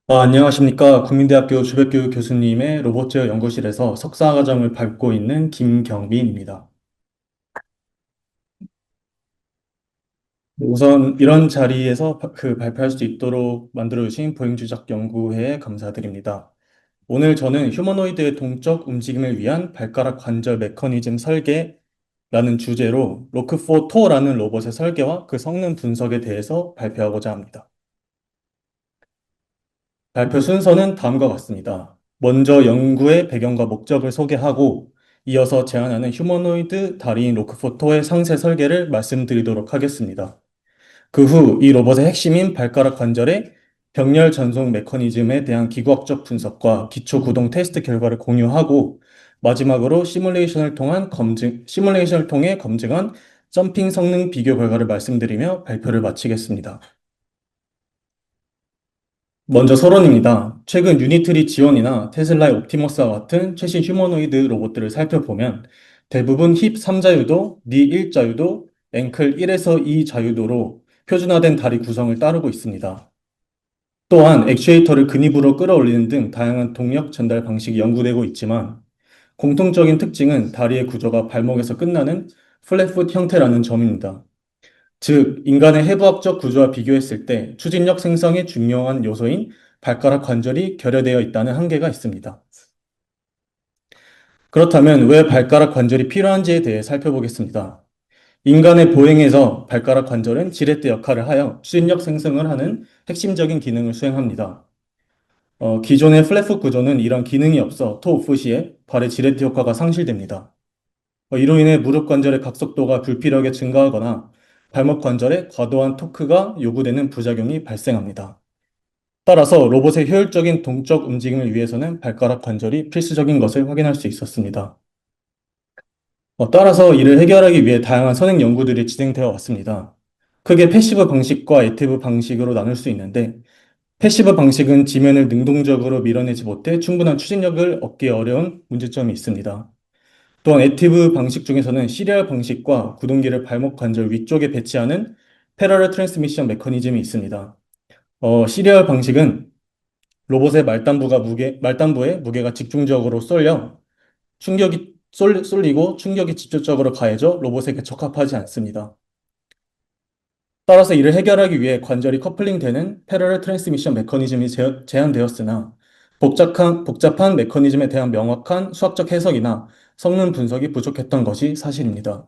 안녕하십니까. 국민대학교 주백교육 교수님의 로봇 제어 연구실에서 석사과정을 밟고 있는 김경빈입니다. 우선 이런 자리에서 발표할 수 있도록 만들어주신 보행주작 연구회에 감사드립니다. 오늘 저는 휴머노이드의 동적 움직임을 위한 발가락 관절 메커니즘 설계라는 주제로 로크포토라는 로봇의 설계와 그 성능 분석에 대해서 발표하고자 합니다. 발표 순서는 다음과 같습니다. 먼저 연구의 배경과 목적을 소개하고 이어서 제안하는 휴머노이드 다리인 로크포토의 상세 설계를 말씀드리도록 하겠습니다. 그 후 이 로봇의 핵심인 발가락 관절의 병렬 전송 메커니즘에 대한 기구학적 분석과 기초 구동 테스트 결과를 공유하고 마지막으로 시뮬레이션을 통해 검증한 점핑 성능 비교 결과를 말씀드리며 발표를 마치겠습니다. 먼저 서론입니다. 최근 유니트리 지원이나 테슬라의 옵티머스와 같은 최신 휴머노이드 로봇들을 살펴보면 대부분 힙 3자유도, 니 1자유도, 앵클 1에서 2 자유도로 표준화된 다리 구성을 따르고 있습니다. 또한 액추에이터를 근입으로 끌어올리는 등 다양한 동력 전달 방식이 연구되고 있지만 공통적인 특징은 다리의 구조가 발목에서 끝나는 플랫풋 형태라는 점입니다. 즉, 인간의 해부학적 구조와 비교했을 때 추진력 생성의 중요한 요소인 발가락 관절이 결여되어 있다는 한계가 있습니다. 그렇다면 왜 발가락 관절이 필요한지에 대해 살펴보겠습니다. 인간의 보행에서 발가락 관절은 지렛대 역할을 하여 추진력 생성을 하는 핵심적인 기능을 수행합니다. 기존의 플랫풋 구조는 이런 기능이 없어 토우풋 시에 발의 지렛대 효과가 상실됩니다. 이로 인해 무릎 관절의 각속도가 불필요하게 증가하거나 발목 관절에 과도한 토크가 요구되는 부작용이 발생합니다. 따라서 로봇의 효율적인 동적 움직임을 위해서는 발가락 관절이 필수적인 것을 확인할 수 있었습니다. 따라서 이를 해결하기 위해 다양한 선행 연구들이 진행되어 왔습니다. 크게 패시브 방식과 액티브 방식으로 나눌 수 있는데, 패시브 방식은 지면을 능동적으로 밀어내지 못해 충분한 추진력을 얻기 어려운 문제점이 있습니다. 또한 액티브 방식 중에서는 시리얼 방식과 구동기를 발목 관절 위쪽에 배치하는 패러럴 트랜스미션 메커니즘이 있습니다. 시리얼 방식은 로봇의 말단부에 무게가 집중적으로 쏠리고 충격이 직접적으로 가해져 로봇에게 적합하지 않습니다. 따라서 이를 해결하기 위해 관절이 커플링되는 패러럴 트랜스미션 메커니즘이 제안되었으나 복잡한 메커니즘에 대한 명확한 수학적 해석이나 성능 분석이 부족했던 것이 사실입니다.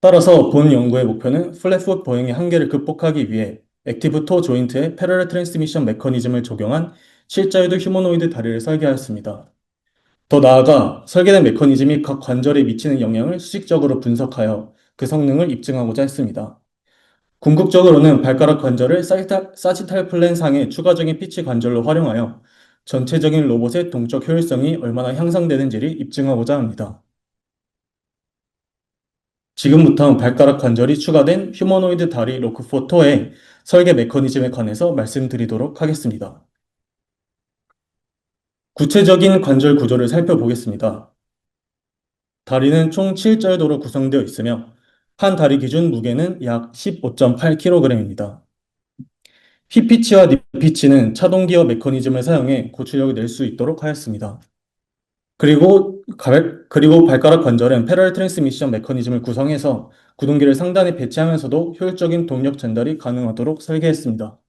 따라서 본 연구의 목표는 플랫풋 보행의 한계를 극복하기 위해 액티브 토 조인트에 패러럴 트랜스미션 메커니즘을 적용한 실자유도 휴머노이드 다리를 설계하였습니다. 더 나아가 설계된 메커니즘이 각 관절에 미치는 영향을 수직적으로 분석하여 그 성능을 입증하고자 했습니다. 궁극적으로는 발가락 관절을 사지탈 플랜상의 추가적인 피치 관절로 활용하여 전체적인 로봇의 동적 효율성이 얼마나 향상되는지를 입증하고자 합니다. 지금부터 발가락 관절이 추가된 휴머노이드 다리 로크포터의 설계 메커니즘에 관해서 말씀드리도록 하겠습니다. 구체적인 관절 구조를 살펴보겠습니다. 다리는 총 7절도로 구성되어 있으며 한 다리 기준 무게는 약 15.8kg입니다. 힙피치와 닙피치는 차동기어 메커니즘을 사용해 고출력을 낼 수 있도록 하였습니다. 그리고 발가락 관절은 패럴 트랜스미션 메커니즘을 구성해서 구동기를 상단에 배치하면서도 효율적인 동력 전달이 가능하도록 설계했습니다.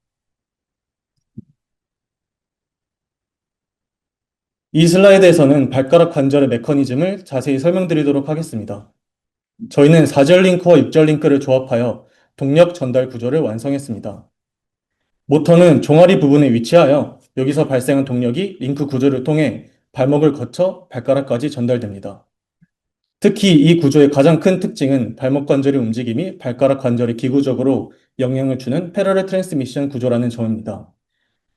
이 슬라이드에서는 발가락 관절의 메커니즘을 자세히 설명드리도록 하겠습니다. 저희는 4절 링크와 6절 링크를 조합하여 동력 전달 구조를 완성했습니다. 모터는 종아리 부분에 위치하여 여기서 발생한 동력이 링크 구조를 통해 발목을 거쳐 발가락까지 전달됩니다. 특히 이 구조의 가장 큰 특징은 발목 관절의 움직임이 발가락 관절에 기구적으로 영향을 주는 패러럴 트랜스미션 구조라는 점입니다.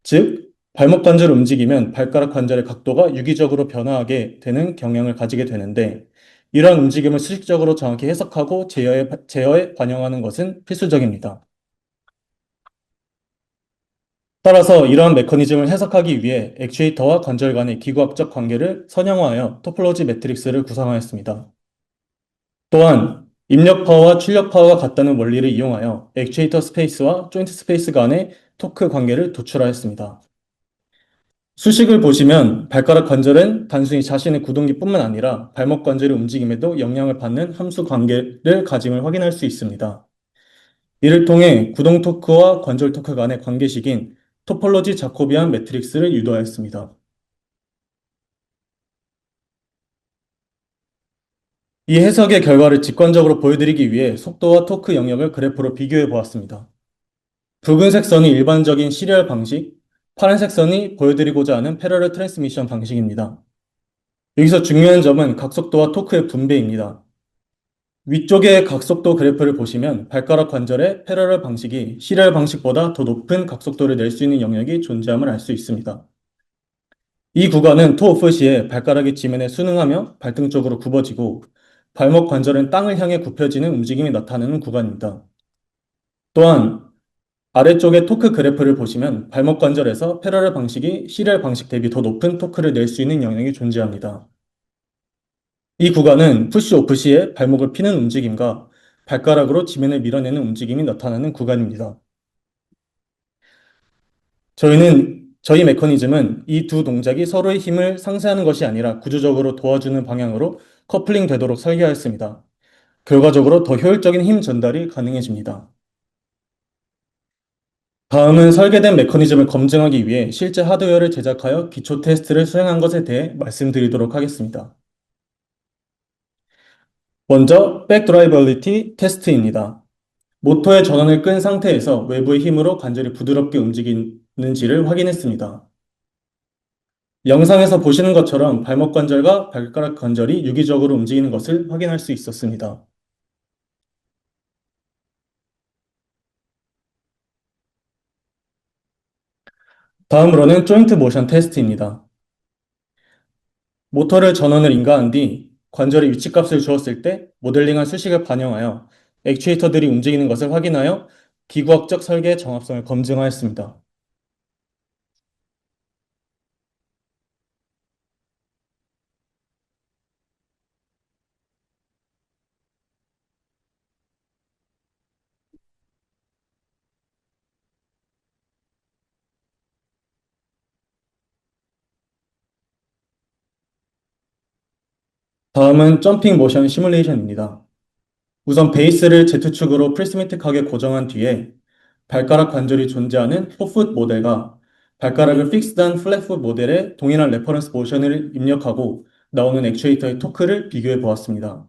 즉, 발목 관절을 움직이면 발가락 관절의 각도가 유기적으로 변화하게 되는 경향을 가지게 되는데, 이러한 움직임을 수직적으로 정확히 해석하고 제어에 반영하는 것은 필수적입니다. 따라서 이러한 메커니즘을 해석하기 위해 액추에이터와 관절 간의 기구학적 관계를 선형화하여 토폴로지 매트릭스를 구성하였습니다. 또한 입력 파워와 출력 파워가 같다는 원리를 이용하여 액추에이터 스페이스와 조인트 스페이스 간의 토크 관계를 도출하였습니다. 수식을 보시면 발가락 관절은 단순히 자신의 구동기뿐만 아니라 발목 관절의 움직임에도 영향을 받는 함수 관계를 가짐을 확인할 수 있습니다. 이를 통해 구동 토크와 관절 토크 간의 관계식인 토폴로지 자코비안 매트릭스를 유도하였습니다. 이 해석의 결과를 직관적으로 보여드리기 위해 속도와 토크 영역을 그래프로 비교해 보았습니다. 붉은색 선이 일반적인 시리얼 방식, 파란색 선이 보여드리고자 하는 패러럴 트랜스미션 방식입니다. 여기서 중요한 점은 각속도와 토크의 분배입니다. 위쪽의 각속도 그래프를 보시면 발가락 관절의 패러럴 방식이 시리얼 방식보다 더 높은 각속도를 낼 수 있는 영역이 존재함을 알 수 있습니다. 이 구간은 토오프 시에 발가락이 지면에 순응하며 발등 쪽으로 굽어지고 발목 관절은 땅을 향해 굽혀지는 움직임이 나타나는 구간입니다. 또한 아래쪽의 토크 그래프를 보시면 발목 관절에서 패러럴 방식이 시리얼 방식 대비 더 높은 토크를 낼 수 있는 영역이 존재합니다. 이 구간은 푸시 오프 시에 발목을 피는 움직임과 발가락으로 지면을 밀어내는 움직임이 나타나는 구간입니다. 저희 메커니즘은 이 두 동작이 서로의 힘을 상쇄하는 것이 아니라 구조적으로 도와주는 방향으로 커플링 되도록 설계하였습니다. 결과적으로 더 효율적인 힘 전달이 가능해집니다. 다음은 설계된 메커니즘을 검증하기 위해 실제 하드웨어를 제작하여 기초 테스트를 수행한 것에 대해 말씀드리도록 하겠습니다. 먼저 백드라이버빌리티 테스트입니다. 모터의 전원을 끈 상태에서 외부의 힘으로 관절이 부드럽게 움직이는지를 확인했습니다. 영상에서 보시는 것처럼 발목 관절과 발가락 관절이 유기적으로 움직이는 것을 확인할 수 있었습니다. 다음으로는 조인트 모션 테스트입니다. 모터를 전원을 인가한 뒤 관절의 위치값을 주었을 때 모델링한 수식을 반영하여 액추에이터들이 움직이는 것을 확인하여 기구학적 설계의 정합성을 검증하였습니다. 다음은 점핑 모션 시뮬레이션입니다. 우선 베이스를 Z축으로 프리스메틱하게 고정한 뒤에 발가락 관절이 존재하는 포풋 모델과 발가락을 픽스드한 플랫풋 모델에 동일한 레퍼런스 모션을 입력하고 나오는 액추에이터의 토크를 비교해 보았습니다.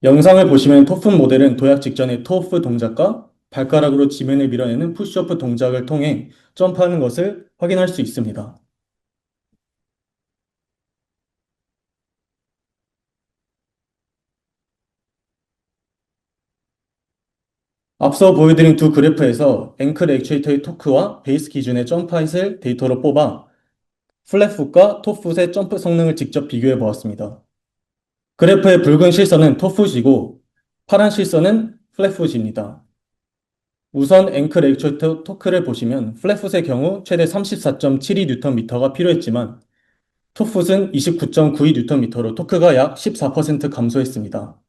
영상을 보시면 토프 모델은 도약 직전의 토프 동작과 발가락으로 지면을 밀어내는 푸시오프 동작을 통해 점프하는 것을 확인할 수 있습니다. 앞서 보여드린 두 그래프에서 앵클 액추에이터의 토크와 베이스 기준의 점프 하잇을 데이터로 뽑아 플랫풋과 토풋의 점프 성능을 직접 비교해 보았습니다. 그래프의 붉은 실선은 토풋이고 파란 실선은 플랫풋입니다. 우선 앵클 액추에이터 토크를 보시면 플랫풋의 경우 최대 34.72Nm가 필요했지만 토풋은 29.92Nm로 토크가 약 14% 감소했습니다.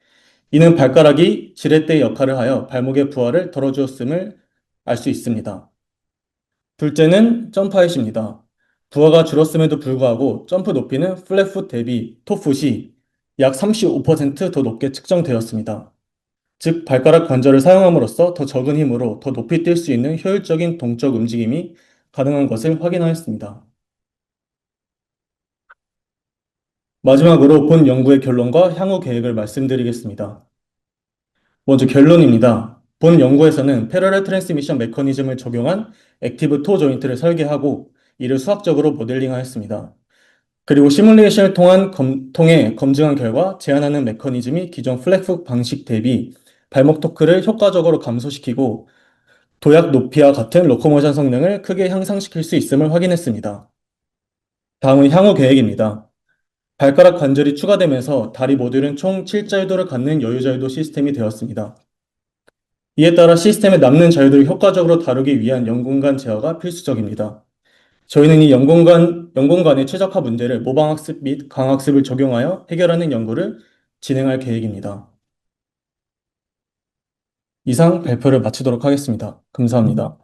이는 발가락이 지렛대 역할을 하여 발목의 부하를 덜어주었음을 알 수 있습니다. 둘째는 점프 하잇입니다. 부하가 줄었음에도 불구하고 점프 높이는 플랫풋 대비 토풋이 약 35%더 높게 측정되었습니다. 즉, 발가락 관절을 사용함으로써 더 적은 힘으로 더 높이 뛸 수 있는 효율적인 동적 움직임이 가능한 것을 확인하였습니다. 마지막으로 본 연구의 결론과 향후 계획을 말씀드리겠습니다. 먼저 결론입니다. 본 연구에서는 패러럴 트랜스미션 메커니즘을 적용한 액티브 토 조인트를 설계하고 이를 수학적으로 모델링하였습니다. 그리고 시뮬레이션을 통해 검증한 결과 제한하는 메커니즘이 기존 플랫풋 방식 대비 발목 토크를 효과적으로 감소시키고 도약 높이와 같은 로코모션 성능을 크게 향상시킬 수 있음을 확인했습니다. 다음은 향후 계획입니다. 발가락 관절이 추가되면서 다리 모듈은 총 7자유도를 갖는 여유자유도 시스템이 되었습니다. 이에 따라 시스템에 남는 자유도를 효과적으로 다루기 위한 연공간 제어가 필수적입니다. 저희는 이 연공간의 최적화 문제를 모방학습 및 강학습을 적용하여 해결하는 연구를 진행할 계획입니다. 이상 발표를 마치도록 하겠습니다. 감사합니다.